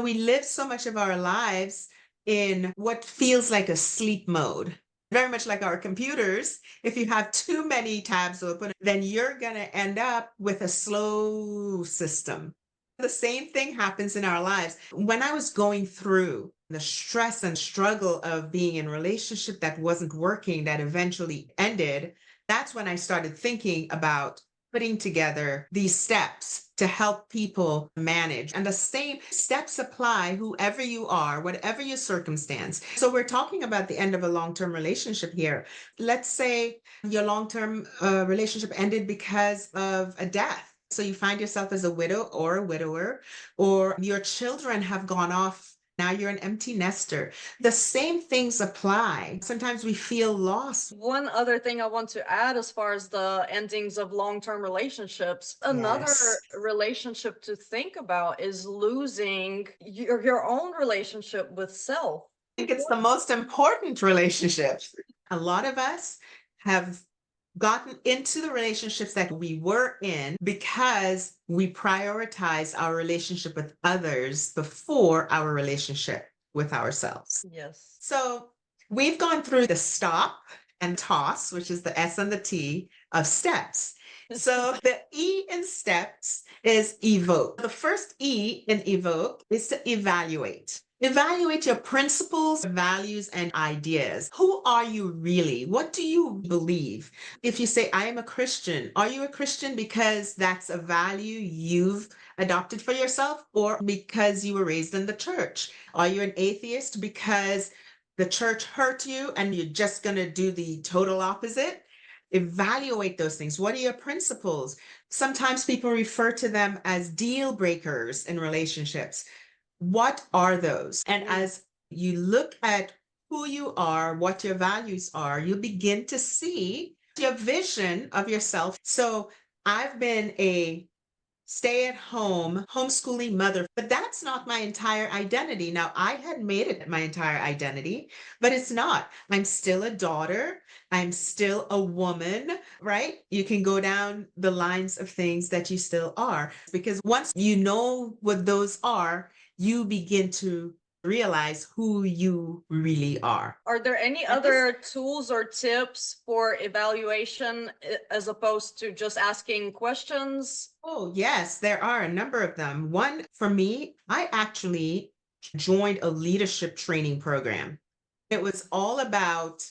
We live so much of our lives in what feels like a sleep mode. Very much like our computers. If you have too many tabs open, then you're going to end up with a slow system. The same thing happens in our lives. When I was going through the stress and struggle of being in a relationship that wasn't working, that eventually ended, that's when I started thinking about putting together these steps to help people manage. And the same steps apply whoever you are, whatever your circumstance. So we're talking about the end of a long-term relationship here. Let's say your long-term relationship ended because of a death. So you find yourself as a widow or a widower, or your children have gone off. Now you're an empty nester. The same things apply. Sometimes we feel lost. One other thing I want to add as far as the endings of long-term relationships, Yes. another relationship to think about is losing your own relationship with self. I think it's the most important relationship. A lot of us have gotten into the relationships that we were in because we prioritize our relationship with others before our relationship with ourselves. Yes. So we've gone through the stop and toss, which is the S and the T of steps. So the E in steps is evoke. The first E in evoke is to evaluate. Evaluate your principles, values, and ideas. Who are you really? What do you believe? If you say, I am a Christian, are you a Christian because that's a value you've adopted for yourself or because you were raised in the church? Are you an atheist because the church hurt you and you're just going to do the total opposite? Evaluate those things. What are your principles? Sometimes people refer to them as deal breakers in relationships. What are those? And Mm. as you look at who you are, what your values are, you begin to see your vision of yourself. So I've been a stay at home, homeschooling mother, but that's not my entire identity. Now, I had made it my entire identity, but it's not. I'm still a daughter. I'm still a woman, right? You can go down the lines of things that you still are because once you know what those are, you begin to realize who you really are. Are there any And this other tools or tips for evaluation as opposed to just asking questions? Oh, yes, there are a number of them. One for me, I actually joined a leadership training program. It was all about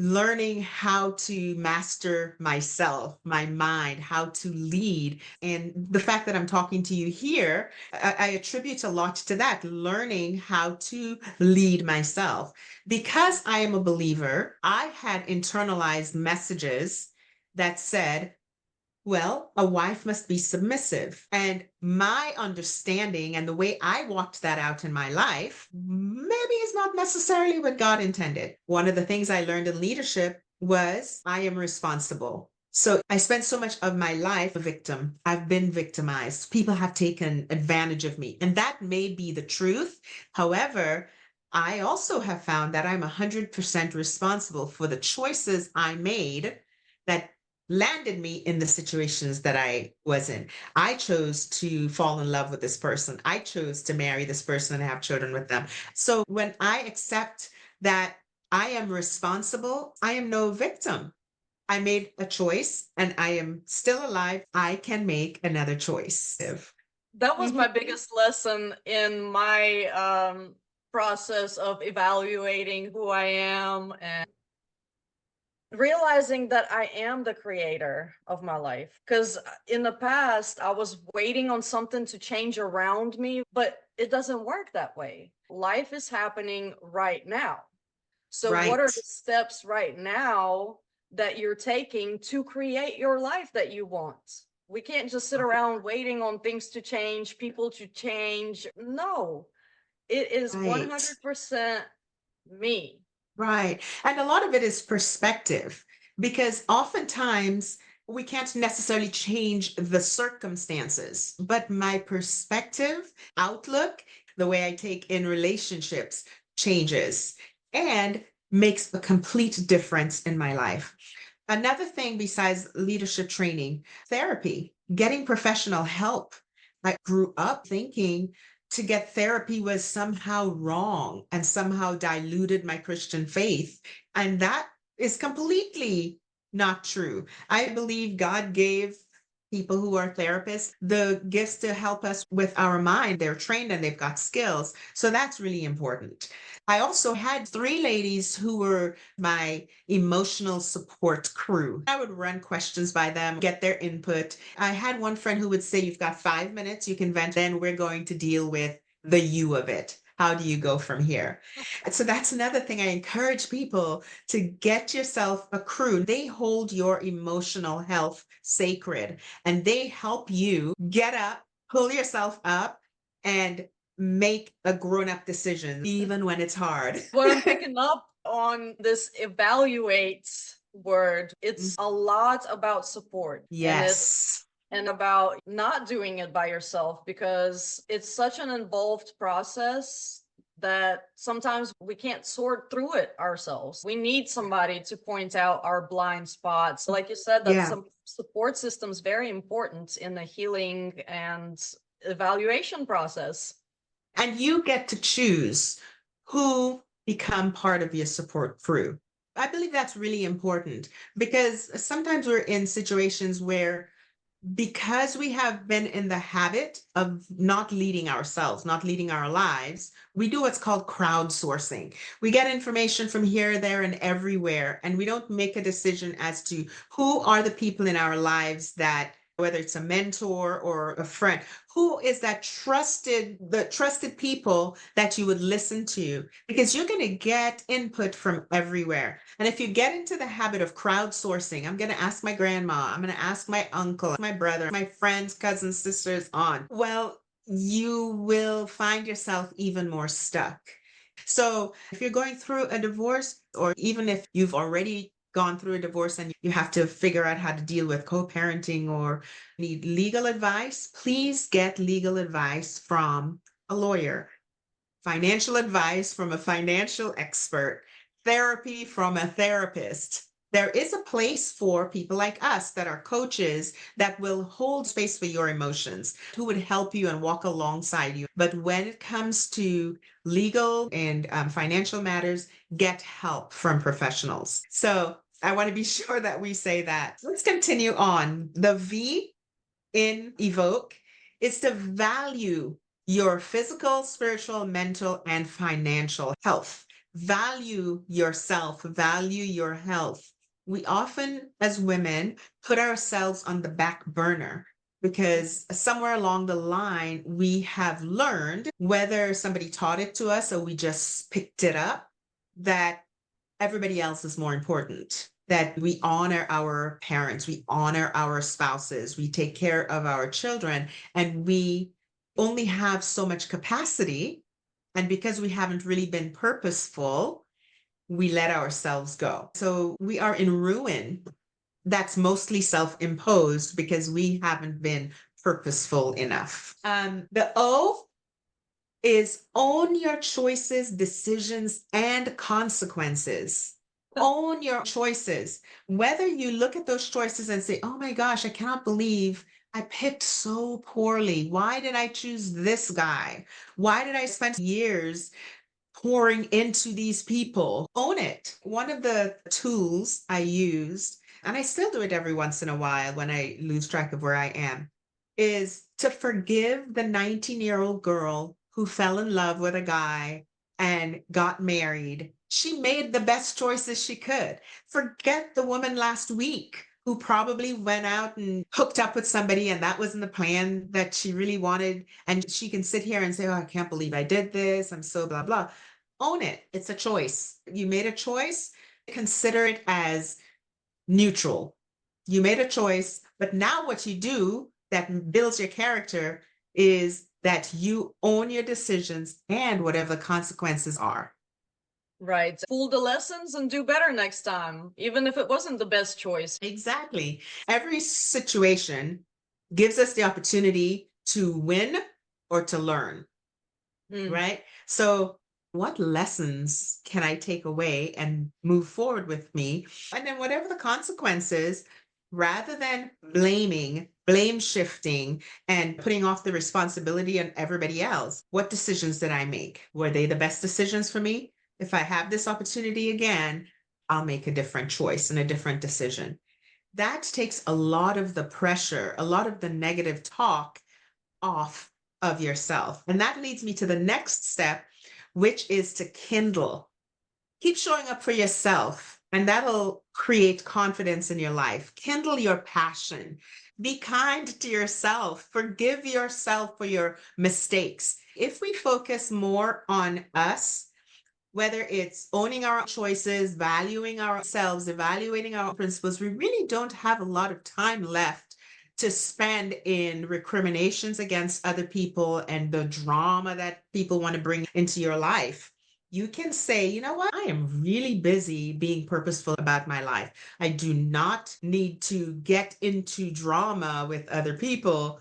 learning how to master myself, my mind, how to lead. And the fact that I'm talking to you here, I attribute a lot to that, learning how to lead myself. Because I am a believer, I had internalized messages that said, well, a wife must be submissive. And my understanding and the way I walked that out in my life, maybe is not necessarily what God intended. One of the things I learned in leadership was I am responsible. So I spent so much of my life a victim. I've been victimized. People have taken advantage of me. And that may be the truth. However, I also have found that I'm 100% responsible for the choices I made that landed me in the situations that I was in. I chose to fall in love with this person. I chose to marry this person and have children with them. So when I accept that I am responsible, I am no victim. I made a choice and I am still alive. I can make another choice. That was Mhm. my biggest lesson in my process of evaluating who I am and realizing that I am the creator of my life. Because in the past, I was waiting on something to change around me, but it doesn't work that way. Life is happening right now. So, what are Right. the steps right now that you're taking to create your life that you want? We can't just sit around waiting on things to change, people to change. No, it is Right. 100% me. Right. And a lot of it is perspective because oftentimes we can't necessarily change the circumstances, but my perspective, outlook, the way I take in relationships changes and makes a complete difference in my life. Another thing besides leadership training, therapy, getting professional help. I grew up thinking to get therapy was somehow wrong and somehow diluted my Christian faith. And that is completely not true. I believe God gave people who are therapists the gifts to help us with our mind. They're trained and they've got skills. So that's really important. I also had three ladies who were my emotional support crew. I would run questions by them, get their input. I had one friend who would say, "You've got 5 minutes, you can vent, then we're going to deal with the you of it. How do you go from here?" So that's another thing I encourage people to get yourself a crew. They hold your emotional health sacred and they help you get up, pull yourself up, and make a grown up decision, even when it's hard. What I'm picking up on this evaluate word, it's a lot about support, and Yes. about not doing it by yourself, because it's such an involved process that sometimes we can't sort through it ourselves. We need somebody to point out our blind spots. Like you said, that Yeah. some support systems very important in the healing and evaluation process. And you get to choose who become part of your support crew. I believe that's really important because sometimes we're in situations where, because we have been in the habit of not leading ourselves, not leading our lives, we do what's called crowdsourcing. We get information from here, there, and everywhere, and we don't make a decision as to who are the people in our lives that, whether it's a mentor or a friend, who is that the trusted people that you would listen to, because you're going to get input from everywhere. And if you get into the habit of crowdsourcing, I'm going to ask my grandma, I'm going to ask my uncle, my brother, my friends, cousins, sisters, on, well, you will find yourself even more stuck. So if you're going through a divorce, or even if you've already gone through a divorce and you have to figure out how to deal with co-parenting or need legal advice, please get legal advice from a lawyer, financial advice from a financial expert, therapy from a therapist. There is a place for people like us that are coaches that will hold space for your emotions, who would help you and walk alongside you. But when it comes to legal and financial matters, get help from professionals. So I want to be sure that we say that. Let's continue on. The V in evoke is to value your physical, spiritual, mental, and financial health. Value yourself, value your health. We often, as women, put ourselves on the back burner because somewhere along the line, we have learned, whether somebody taught it to us or we just picked it up, that everybody else is more important, that we honor our parents, we honor our spouses, we take care of our children, and we only have so much capacity. And because we haven't really been purposeful, we let ourselves go. So we are in ruin. That's mostly self-imposed because we haven't been purposeful enough. The O is own your choices, decisions, and consequences. Own your choices. Whether you look at those choices and say, "Oh my gosh, I cannot believe I picked so poorly. Why did I choose this guy? Why did I spend years pouring into these people?" Own it. One of the tools I used, and I still do it every once in a while when I lose track of where I am, is to forgive the 19-year-old girl who fell in love with a guy and got married. She made the best choices she could. Forget the woman last week who probably went out and hooked up with somebody and that wasn't the plan that she really wanted. And she can sit here and say, "Oh, I can't believe I did this. I'm so blah, blah." Own it. It's a choice. You made a choice. Consider it as neutral. You made a choice, but now what you do that builds your character is that you own your decisions and whatever the consequences are. Right. Fool the lessons and do better next time, even if it wasn't the best choice. Exactly. Every situation gives us the opportunity to win or to learn, Mm. right? So, what lessons can I take away and move forward with me? And then, whatever the consequences, rather than blaming, blame shifting and putting off the responsibility on everybody else. What decisions did I make? Were they the best decisions for me? If I have this opportunity again, I'll make a different choice and a different decision. That takes a lot of the pressure, a lot of the negative talk off of yourself. And that leads me to the next step, which is to kindle. Keep showing up for yourself, and that'll create confidence in your life. Kindle your passion. Be kind to yourself. Forgive yourself for your mistakes. If we focus more on us, whether it's owning our choices, valuing ourselves, evaluating our principles, we really don't have a lot of time left to spend in recriminations against other people and the drama that people want to bring into your life. You can say, you know what? I am really busy being purposeful about my life. I do not need to get into drama with other people,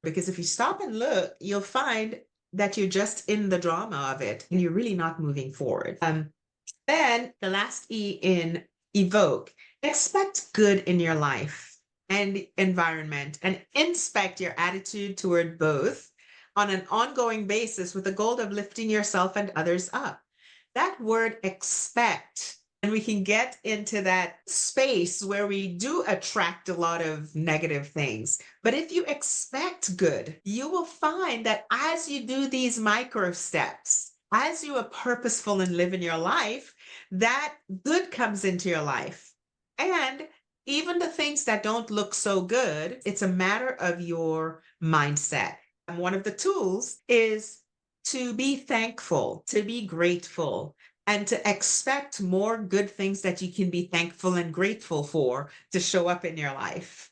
because if you stop and look, you'll find that you're just in the drama of it and you're really not moving forward. Then the last E in evoke, expect good in your life and environment, and inspect your attitude toward both on an ongoing basis with the goal of lifting yourself and others up. That word expect, and we can get into that space where we do attract a lot of negative things. But if you expect good, you will find that as you do these micro steps, as you are purposeful and live in your life, that good comes into your life. And even the things that don't look so good, it's a matter of your mindset. And one of the tools is to be thankful, to be grateful, and to expect more good things that you can be thankful and grateful for to show up in your life.